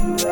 What's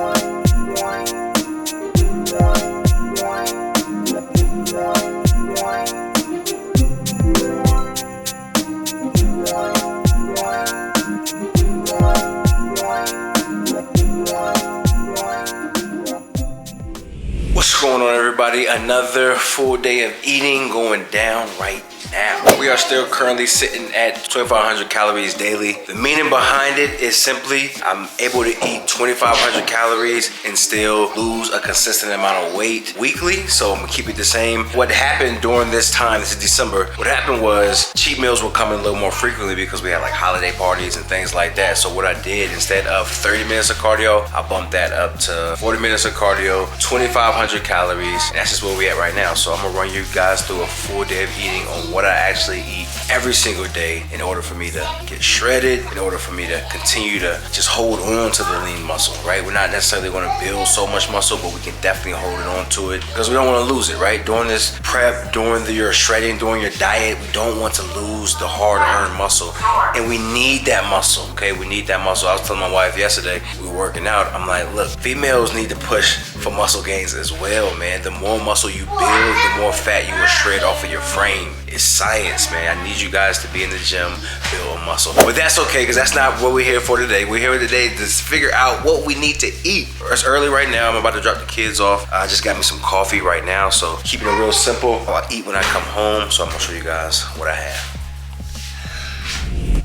going on, everybody? Another full day of eating going down right now. We are still currently sitting at 2,500 calories daily. The meaning behind it is simply I'm able to eat 2,500 calories and still lose a consistent amount of weight weekly, so I'm gonna keep it the same. What happened during this time, this is December, what happened was cheat meals were coming a little more frequently because we had like holiday parties and things like that. So what I did, instead of 30 minutes of cardio, I bumped that up to 40 minutes of cardio, 2,500 calories, and that's just where we at right now. So I'm gonna run you guys through a full day of eating on what I actually eat every single day in order for me to get shredded, in order for me to continue to just hold on to the lean muscle, right? We're not necessarily going to build so much muscle, but we can definitely hold it on to it because we don't want to lose it, right? During this prep, during your shredding, during your diet, we don't want to lose the hard-earned muscle, and we need that muscle, okay? We need that muscle. I was telling my wife yesterday, we were working out, I'm like, look, females need to push for muscle gains as well, man. The more muscle you build, the more fat you will shred off of your frame. It's science, man. I need you guys to be in the gym, build muscle. But that's okay, because that's not what we're here for today. We're here today to figure out what we need to eat. It's early right now. I'm about to drop the kids off. I just got me some coffee right now, so keeping it real simple. I'll eat when I come home, so I'm gonna show you guys what I have.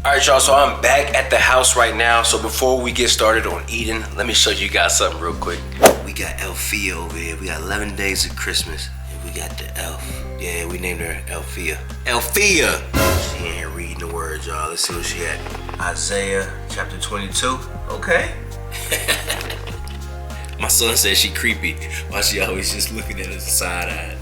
All right, y'all, so I'm back at the house right now. So before we get started on eating, let me show you guys something real quick. We got Elfia over here. We got 11 days of Christmas. And we got the elf. Yeah, we named her Elfia. Elfia! She ain't here reading the words, y'all. Let's see what she had. Isaiah chapter 22. Okay. My son says she creepy. Why she always just looking at us side-eyed?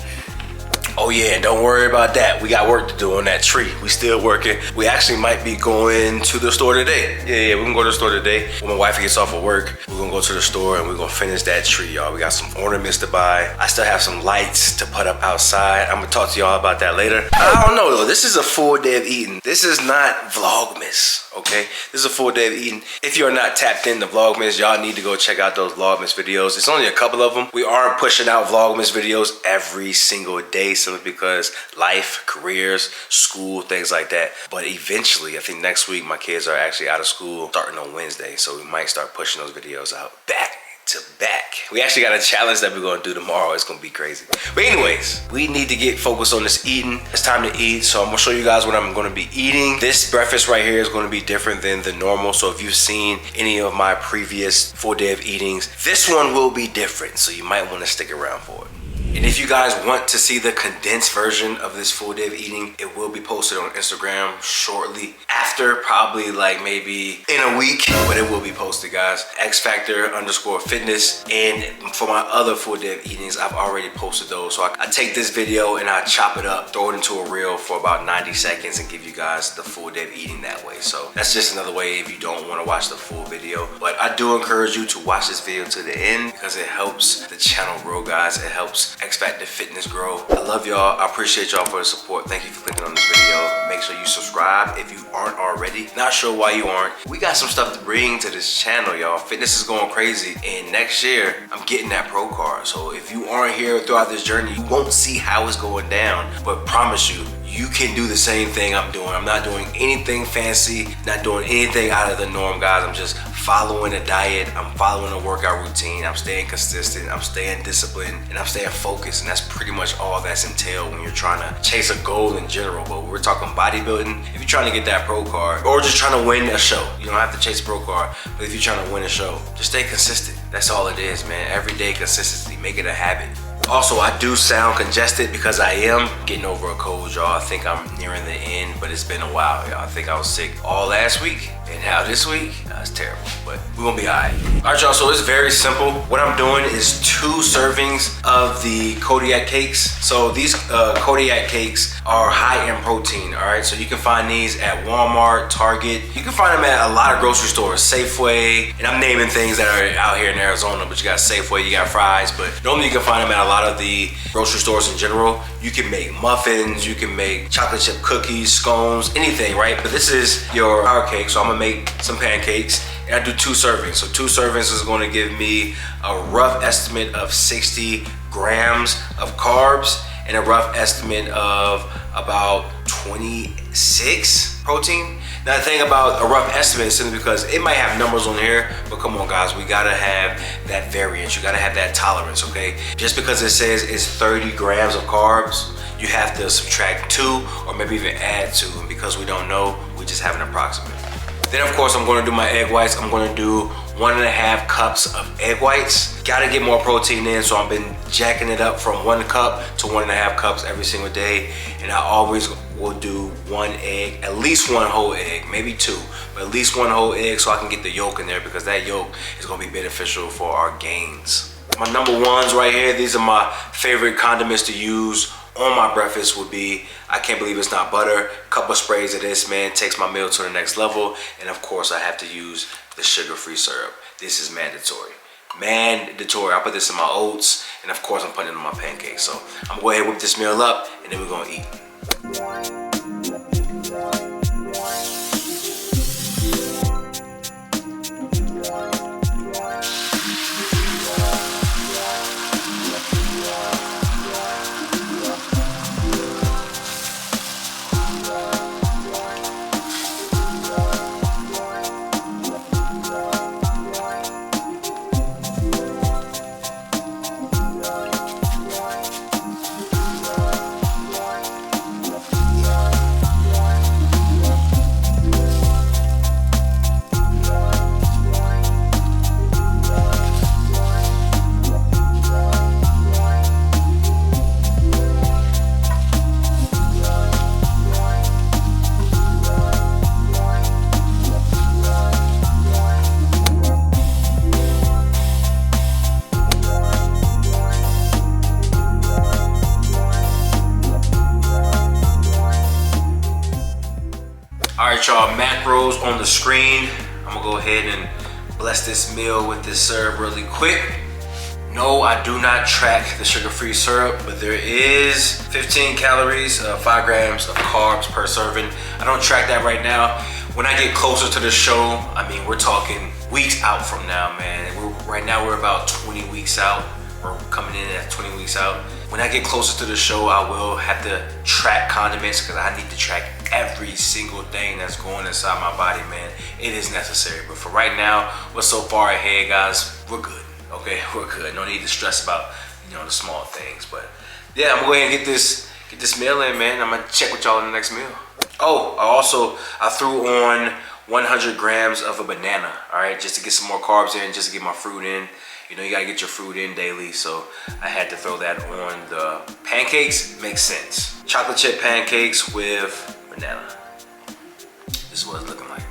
Oh yeah, and don't worry about that. We got work to do on that tree. We still working. We actually might be going to the store today. Yeah, we can go to the store today. When my wife gets off of work, we're gonna go to the store and we're gonna finish that tree, y'all. We got some ornaments to buy. I still have some lights to put up outside. I'm gonna talk to y'all about that later. I don't know though, this is a full day of eating. This is not Vlogmas, okay? This is a full day of eating. If you're not tapped into Vlogmas, y'all need to go check out those Vlogmas videos. It's only a couple of them. We aren't pushing out Vlogmas videos every single day, simply because life, careers, school, things like that. But eventually, I think next week, my kids are actually out of school starting on Wednesday. So we might start pushing those videos out back to back. We actually got a challenge that we're gonna do tomorrow. It's gonna be crazy. But anyways, we need to get focused on this eating. It's time to eat. So I'm gonna show you guys what I'm gonna be eating. This breakfast right here is gonna be different than the normal. So if you've seen any of my previous full day of eatings, this one will be different. So you might wanna stick around for it. And if you guys want to see the condensed version of this full day of eating, it will be posted on Instagram shortly after, probably like maybe in a week, but it will be posted, guys. XFACTOR_fitness. And for my other full day of eatings, I've already posted those. So I take this video and I chop it up, throw it into a reel for about 90 seconds and give you guys the full day of eating that way. So that's just another way if you don't want to watch the full video. But I do encourage you to watch this video to the end because it helps the channel grow, guys. It helps XFACTOR Fitness grow. I love y'all. I appreciate y'all for the support. Thank you for clicking on this video. Make sure you subscribe if you aren't already. Not sure why you aren't. We got some stuff to bring to this channel, y'all. Fitness is going crazy, and next year I'm getting that pro card. So if you aren't here throughout this journey, you won't see how it's going down, but promise you, you can do the same thing I'm doing. I'm not doing anything fancy, not doing anything out of the norm, guys. I'm just following a diet. I'm following a workout routine. I'm staying consistent. I'm staying disciplined, and I'm staying focused. And that's pretty much all that's entailed when you're trying to chase a goal in general. But we're talking bodybuilding. If you're trying to get that pro card or just trying to win a show, you don't have to chase a pro card. But if you're trying to win a show, just stay consistent. That's all it is, man. Everyday consistency. Make it a habit. Also, I do sound congested because I am getting over a cold, y'all. I think I'm nearing the end, but it's been a while, y'all. I think I was sick all last week, and now this week, it's terrible, but we're gonna be all right. All right, y'all, so it's very simple. What I'm doing is 2 servings of the Kodiak cakes. So these Kodiak cakes are high in protein, all right? So you can find these at Walmart, Target. You can find them at a lot of grocery stores, Safeway, and I'm naming things that are out here in Arizona, but you got Safeway, you got Fry's, but normally you can find them at a lot of the grocery stores in general. You can make muffins, you can make chocolate chip cookies, scones, anything, right? But this is your power cake, so I'm gonna make some pancakes, and I do 2 servings. So 2 servings is going to give me a rough estimate of 60 grams of carbs and a rough estimate of about 26 protein. Now the thing about a rough estimate is simply because it might have numbers on here, but come on guys, we gotta have that variance. You gotta have that tolerance, okay? Just because it says it's 30 grams of carbs, you have to subtract 2 or maybe even add 2. And because we don't know, we just have an approximate. Then of course I'm gonna do my egg whites. I'm gonna do 1.5 cups of egg whites. Gotta get more protein in, so I've been jacking it up from 1 cup to 1.5 cups every single day. And I always will do 1 egg, at least 1 whole egg, maybe 2, but at least 1 whole egg so I can get the yolk in there, because that yolk is gonna be beneficial for our gains. My number ones right here, these are my favorite condiments to use on my breakfast would be, I can't believe it's not butter, couple sprays of this, man, takes my meal to the next level. And of course I have to use the sugar-free syrup. This is mandatory. Mandatory. I put this in my oats, and of course I'm putting it in my pancakes. So I'm gonna go ahead and whip this meal up, and then we're gonna eat. Alright y'all, macros on the screen. I'm gonna go ahead and bless this meal with this syrup really quick. No, I do not track the sugar-free syrup, but there is 15 calories, 5 grams of carbs per serving. I don't track that right now. When I get closer to the show, I mean, we're talking weeks out from now, man. Right now we're about 20 weeks out. We're coming in at 20 weeks out. When I get closer to the show, I will have to track condiments, because I need to track every single thing that's going inside my body, man. It is necessary. But for right now, we're so far ahead, guys, we're good. Okay, we're good. No need to stress about, you know, the small things. But yeah, I'm gonna go ahead and get this meal in, man. I'm gonna check with y'all in the next meal. Oh, I threw on 100 grams of a banana, all right, just to get some more carbs in, just to get my fruit in. You know, you gotta get your fruit in daily, so I had to throw that on the pancakes. Makes sense. Chocolate chip pancakes with banana. This is what it's looking like.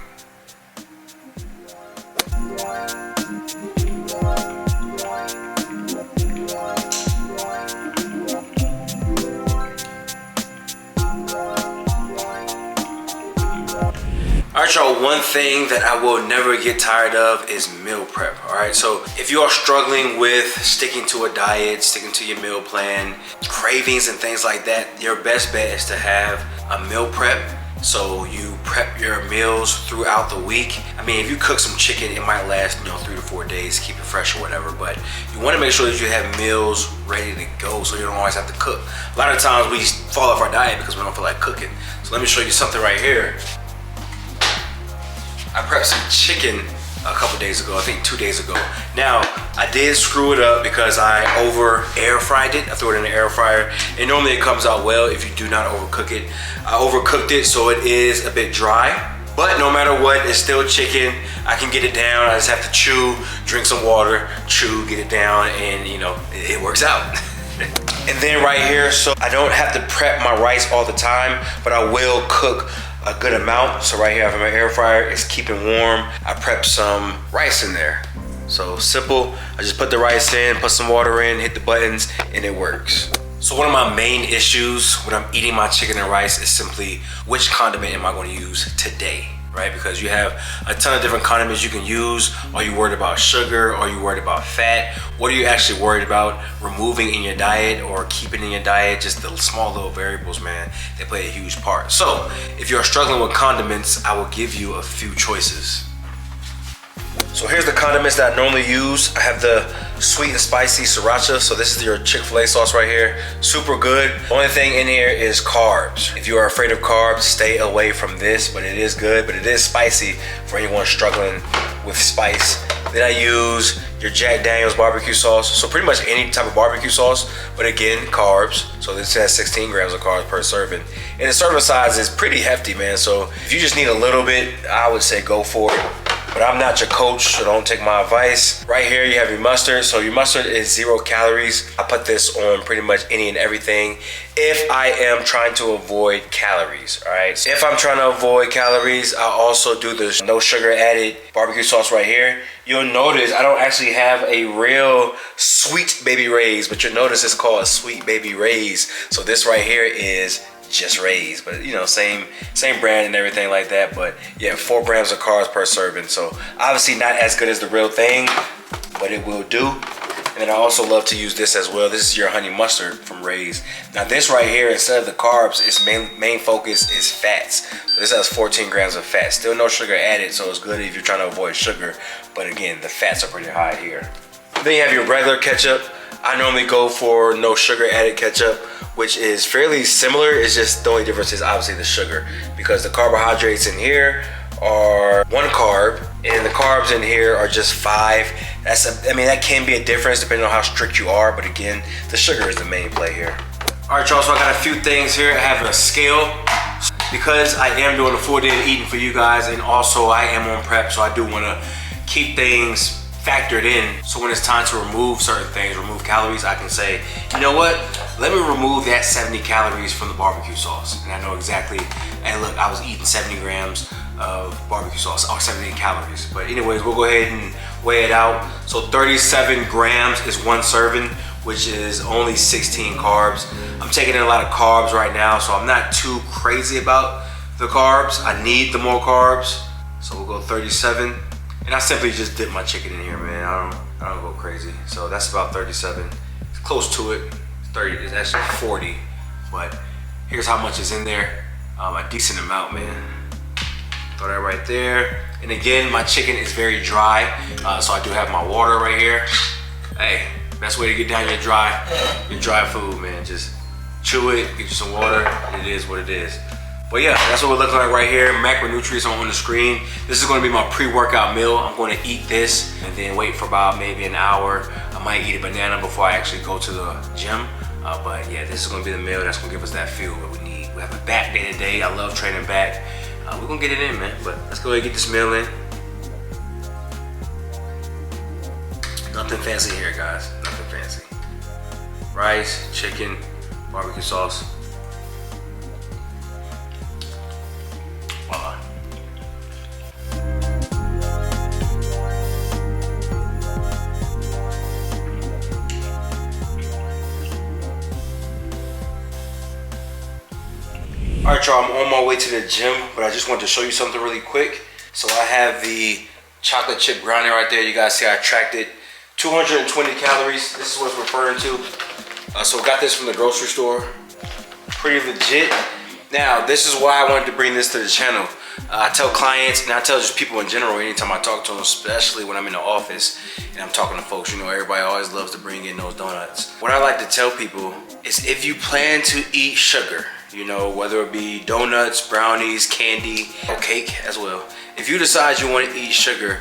Alright y'all, one thing that I will never get tired of is meal prep. Alright, so if you are struggling with sticking to a diet, sticking to your meal plan, cravings and things like that, your best bet is to have a meal prep. So you prep your meals throughout the week. I mean, if you cook some chicken, it might last, 3 to 4 days, keep it fresh or whatever, but you want to make sure that you have meals ready to go so you don't always have to cook. A lot of times we fall off our diet because we don't feel like cooking. So let me show you something right here. I prepped some chicken a couple days ago, I think 2 days ago. Now, I did screw it up because I over air fried it. I threw it in the air fryer, and normally it comes out well if you do not overcook it. I overcooked it, so it is a bit dry, but no matter what, it's still chicken. I can get it down. I just have to chew, drink some water, chew, get it down, and it works out. And then right here, so I don't have to prep my rice all the time, but I will cook a good amount. So right here I have my air fryer, it's keeping warm. I prepped some rice in there. So simple, I just put the rice in, put some water in, hit the buttons, and it works. So one of my main issues when I'm eating my chicken and rice is simply which condiment am I going to use today, right? Because you have a ton of different condiments you can use. Are you worried about sugar? Are you worried about fat? What are you actually worried about removing in your diet or keeping in your diet? Just the small little variables, man, they play a huge part. So if you're struggling with condiments, I will give you a few choices. So here's the condiments that I normally use. I have the sweet and spicy sriracha. So this is your Chick-fil-A sauce right here. Super good. The only thing in here is carbs. If you are afraid of carbs, stay away from this, but it is good, but it is spicy for anyone struggling with spice. Then I use your Jack Daniel's barbecue sauce. So pretty much any type of barbecue sauce, but again, carbs. So this has 16 grams of carbs per serving. And the serving size is pretty hefty, man. So if you just need a little bit, I would say go for it. But I'm not your coach, so don't take my advice. Right here, you have your mustard. So your mustard is 0 calories. I put this on pretty much any and everything if I am trying to avoid calories, all right? If I'm trying to avoid calories, I also do this no sugar added barbecue sauce right here. You'll notice I don't actually have a real Sweet Baby Ray's, but you'll notice it's called Sweet Baby Ray's. So this right here is just Ray's, but you know, same brand and everything like that. But yeah, 4 grams of carbs per serving. So obviously not as good as the real thing, but it will do. And then I also love to use this as well. This is your honey mustard from Ray's. Now this right here, instead of the carbs, its main focus is fats. So this has 14 grams of fat. Still no sugar added, so it's good if you're trying to avoid sugar. But again, the fats are pretty high here. Then you have your regular ketchup. I normally go for no sugar added ketchup, which is fairly similar. It's just the only difference is obviously the sugar, because the carbohydrates in here are 1 carb and the carbs in here are just 5. I mean, that can be a difference depending on how strict you are, but again, the sugar is the main play here. All right, y'all, so I got a few things here. I have a scale because I am doing a full day of eating for you guys, and also I am on prep, so I do want to keep things factored in, so when it's time to remove certain things, remove calories, I can say, you know what, let me remove that 70 calories from the barbecue sauce. And I know exactly, and look, I was eating 70 grams of barbecue sauce, or 78 calories. But anyways, we'll go ahead and weigh it out. So 37 grams is 1 serving, which is only 16 carbs. I'm taking in a lot of carbs right now, so I'm not too crazy about the carbs. I need the more carbs, so we'll go 37. And I simply just dip my chicken in here, man. I don't go crazy. So that's about 37. It's close to it. 30, it's actually 40. But here's how much is in there. A decent amount, man. Throw that right there. And again, my chicken is very dry. So I do have my water right here. Hey, best way to get down your dry food, man. Just chew it, get you some water, and it is what it is. But yeah, that's what we're looking like right here. Macronutrients are on the screen. This is going to be my pre-workout meal. I'm going to eat this and then wait for about maybe an hour. I might eat a banana before I actually go to the gym. But yeah, this is going to be the meal that's going to give us that fuel that we need. We have a back day today. I love training back. We're going to get it in, man. But let's go ahead and get this meal in. Nothing fancy here, guys. Nothing fancy. Rice, chicken, barbecue sauce. Voila. All right, y'all, I'm on my way to the gym, but I just wanted to show you something really quick. So I have the chocolate chip brownie right there. You guys see I tracked it. 220 calories. This is what it's referring to. So got this from the grocery store. Pretty legit. Now, this is why I wanted to bring this to the channel. I tell clients, and I tell just people in general, anytime I talk to them, especially when I'm in the office and I'm talking to folks, you know, everybody always loves to bring in those donuts. What I like to tell people is if you plan to eat sugar, you know, whether it be donuts, brownies, candy, or cake as well. If you decide you want to eat sugar,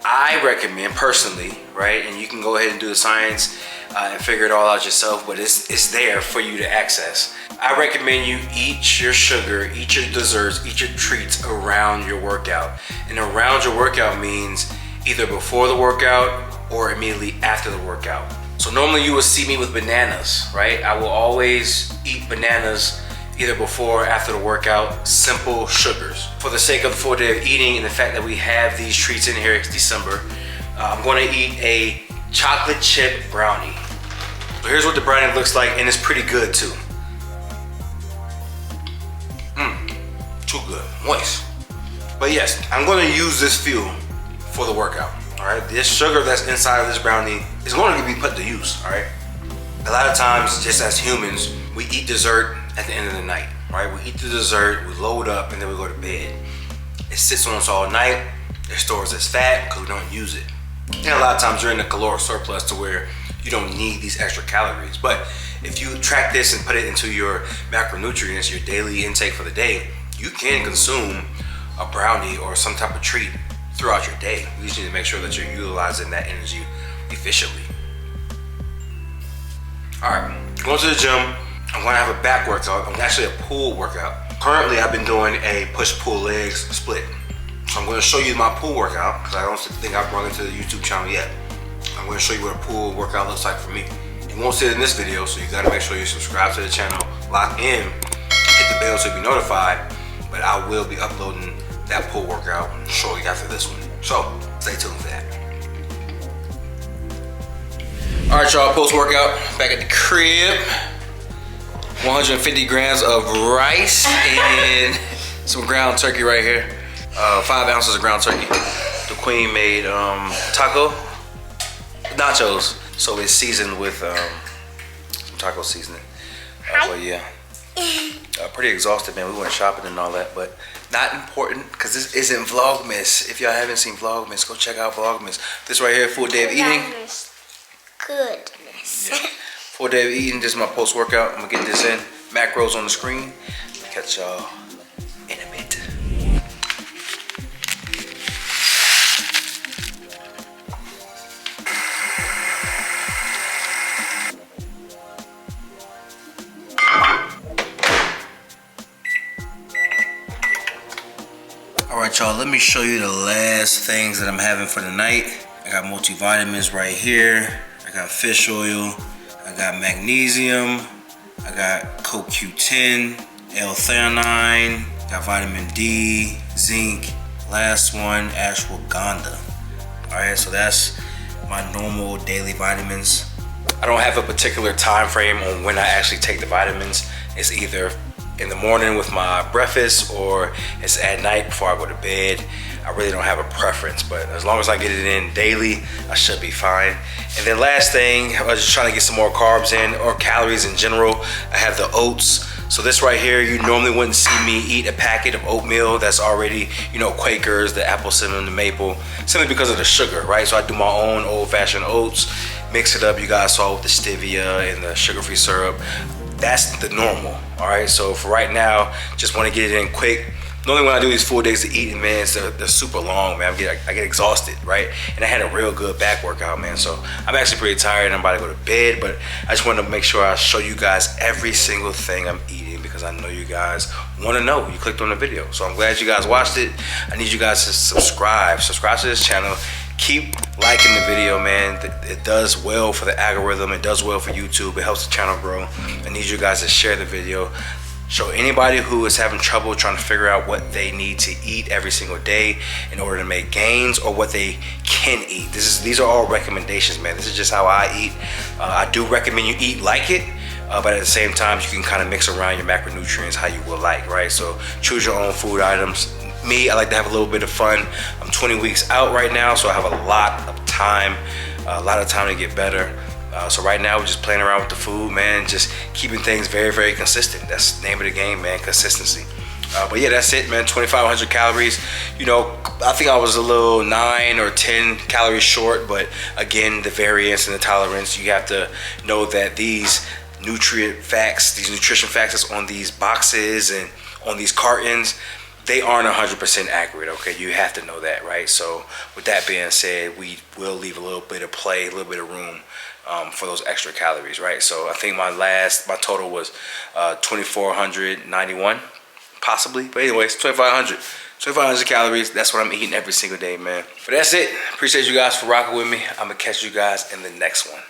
I recommend personally, right, and you can go ahead and do the science and figure it all out yourself, but it's there for you to access. I recommend you eat your sugar, eat your desserts, eat your treats around your workout. And around your workout means either before the workout or immediately after the workout. So normally you will see me with bananas, right? I will always eat bananas either before or after the workout, simple sugars. For the sake of the full day of eating and the fact that we have these treats in here, it's December, I'm gonna eat a chocolate chip brownie. So here's what the brownie looks like, and it's pretty good too. Too good, moist. But yes, I'm gonna use this fuel for the workout, all right? This sugar that's inside of this brownie is going to be put to use, all right? A lot of times, just as humans, we eat dessert at the end of the night, right? We eat the dessert, we load up, and then we go to bed. It sits on us all night. It stores as fat because we don't use it. And a lot of times you're in a caloric surplus to where you don't need these extra calories. But if you track this and put it into your macronutrients, your daily intake for the day, you can consume a brownie or some type of treat throughout your day. You just need to make sure that you're utilizing that energy efficiently. All right, going to the gym. I'm gonna have a back workout. I'm actually a pull workout. Currently, I've been doing a push-pull legs split. So I'm gonna show you my pull workout because I don't think I've brought it to the YouTube channel yet. I'm gonna show you what a pull workout looks like for me. You won't see it in this video, so you gotta make sure you subscribe to the channel, lock in, hit the bell so you be notified. But I will be uploading that pull workout shortly after this one. So stay tuned for that. All right, y'all, post-workout, back at the crib. 150 grams of rice and some ground turkey right here. 5 ounces of ground turkey. The queen made taco nachos, so it's seasoned with some taco seasoning. But yeah, pretty exhausted, man. We went shopping and all that, but not important because this isn't Vlogmas. If y'all haven't seen Vlogmas, go check out Vlogmas. This right here, full day of eating. Goodness. Yeah. Full day of eating. This is my post-workout. I'm gonna get this in. Macros on the screen. Catch y'all in a bit. All right, y'all, let me show you the last things that I'm having for the night. I got multivitamins right here. I got fish oil. I got magnesium. I got CoQ10, L-theanine. Got vitamin D, zinc. Last one, ashwagandha. All right, so that's my normal daily vitamins. I don't have a particular time frame on when I actually take the vitamins. It's either in the morning with my breakfast or it's at night before I go to bed. I really don't have a preference, but as long as I get it in daily, I should be fine. And then last thing, I was just trying to get some more carbs in or calories in general. I have the oats. So this right here, you normally wouldn't see me eat a packet of oatmeal that's already, you know, Quakers, the apple cinnamon, the maple, simply because of the sugar, right? So I do my own old-fashioned oats, mix it up. You guys saw with the stevia and the sugar-free syrup. That's the normal, all right? So for right now, just want to get it in quick. Normally when I do these full days of eating, man, they're super long, man. I get exhausted, right? And I had a real good back workout, man. So I'm actually pretty tired and I'm about to go to bed, but I just wanted to make sure I show you guys every single thing I'm eating because I know you guys want to know. You clicked on the video. So I'm glad you guys watched it. I need you guys to subscribe to this channel. Keep liking the video, man. It does well for the algorithm. It does well for YouTube. It helps the channel grow. I need you guys to share the video. Show anybody who is having trouble trying to figure out what they need to eat every single day in order to make gains or what they can eat. These are all recommendations, man. This is just how I eat. I do recommend you eat like it, but at the same time, you can kind of mix around your macronutrients how you would like, right? So choose your own food items. Me, I like to have a little bit of fun. I'm 20 weeks out right now, so I have a lot of time to get better. So right now we're just playing around with the food, man, just keeping things very, very consistent. That's the name of the game, man, consistency. But yeah, that's it, man. 2,500 calories. You know, I think I was a little 9 or 10 calories short, but again, the variance and the tolerance, you have to know that these nutrition facts that's on these boxes and on these cartons, they aren't 100% accurate, okay? You have to know that, right? So with that being said, we will leave a little bit of play, a little bit of room for those extra calories, right? So I think my total was 2,491, possibly. But anyways, 2,500 calories. That's what I'm eating every single day, man. But that's it. Appreciate you guys for rocking with me. I'm gonna catch you guys in the next one.